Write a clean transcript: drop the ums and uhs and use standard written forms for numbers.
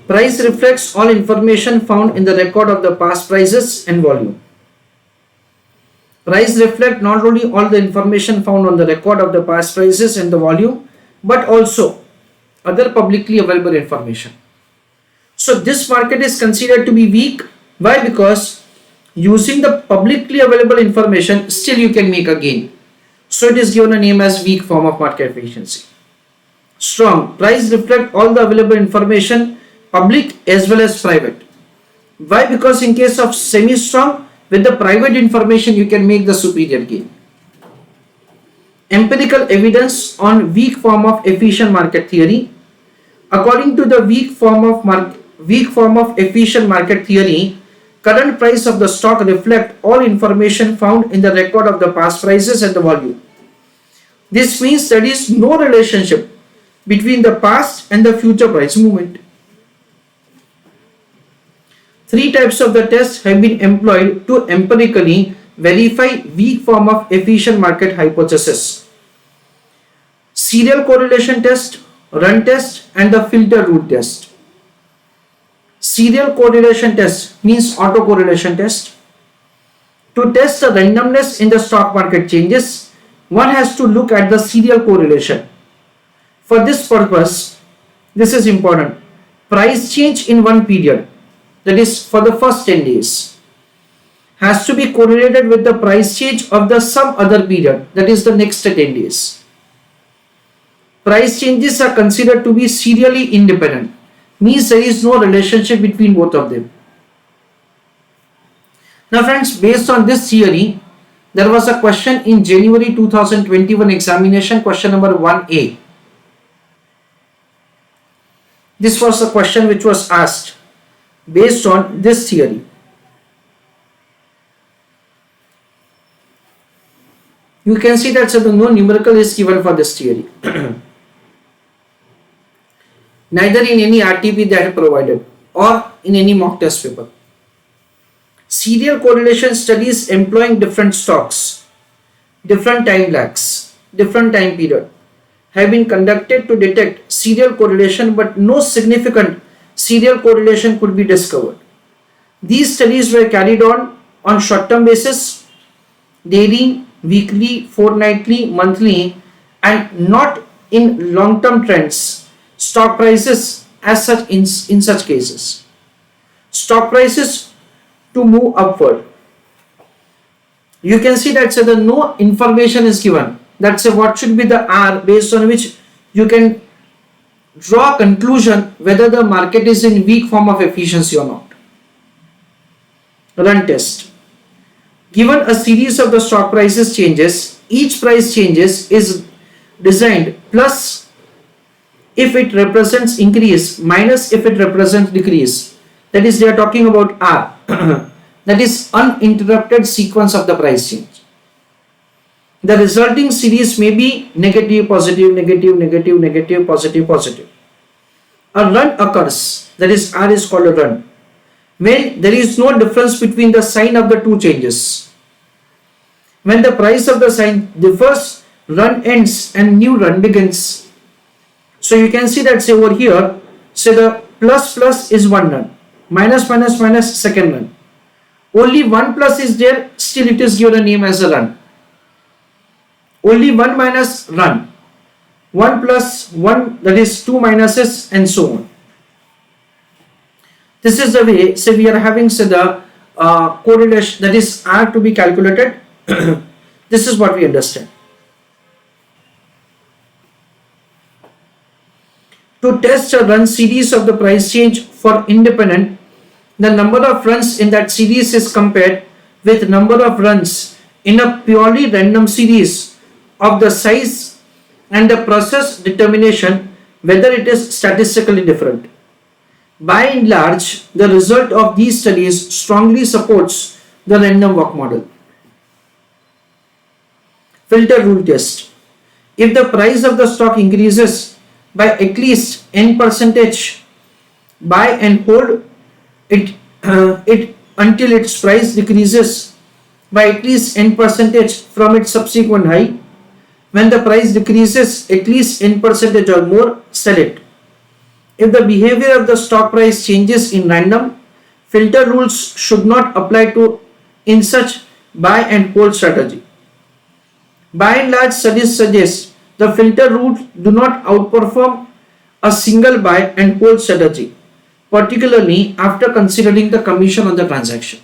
Price reflects all information found in the record of the past prices and volume. Price reflect not only all the information found on the record of the past prices and the volume, but also other publicly available information. So this market is considered to be weak. Why? Because using the publicly available information, still you can make a gain. So it is given a name as weak form of market efficiency. Strong. Price reflect all the available information, public as well as private. Why? Because in case of semi-strong, with the private information you can make the superior gain. Empirical evidence on weak form of efficient market theory. According to the weak form of efficient market theory, current price of the stock reflect all information found in the record of the past prices and the volume. This means there is no relationship between the past and the future price movement. Three types of the tests have been employed to empirically verify weak form of efficient market hypothesis. Serial correlation test, run test, and the filter rule test. Serial correlation test means autocorrelation test. To test the randomness in the stock market changes, one has to look at the serial correlation. For this purpose, this is important. Price change in one period, that is for the first 10 days, has to be correlated with the price change of the some other period, that is the next 10 days. Price changes are considered to be serially independent, means there is no relationship between both of them. Now friends, based on this theory, there was a question in January 2021 examination, question number 1A. This was the question which was asked based on this theory. You can see that no numerical is given for this theory. Neither in any RTP they have provided or in any mock test paper. Serial correlation studies employing different stocks, different time lags, different time period have been conducted to detect serial correlation, but no significant serial correlation could be discovered. These studies were carried on short-term basis, daily, weekly, fortnightly, monthly, and not in long-term trends, stock prices as such in such cases. Stock prices to move upward. You can see that no information is given. That's what should be the R based on which you can draw a conclusion whether the market is in weak form of efficiency or not. Run test. Given a series of the stock prices changes, each price changes is designed plus if it represents increase minus if it represents decrease. That is, they are talking about R. That is uninterrupted sequence of the price change. The resulting series may be negative, positive, negative, negative, negative, positive, positive. A run occurs, that is R is called a run, when there is no difference between the sign of the two changes. When the price of the sign differs, run ends and new run begins. So you can see that over here, the plus plus is one run, minus minus minus second run. Only one plus is there, still it is given a name as a run. Only one minus run, 1 plus 1, that is 2 minuses, and so on. This is the way, we are having the correlation, that is R to be calculated. This is what we understand. To test a run series of the price change for independent, the number of runs in that series is compared with number of runs in a purely random series of the size and the process determination whether it is statistically different. By and large, the result of these studies strongly supports the random walk model. Filter rule test. If the price of the stock increases by at least n percentage, buy and hold it until its price decreases by at least n percentage from its subsequent high, When the price decreases at least in percentage or more, sell it. If the behavior of the stock price changes in random, filter rules should not apply to in such buy and hold strategy. By and large, studies suggest the filter rules do not outperform a single buy and hold strategy, particularly after considering the commission on the transaction.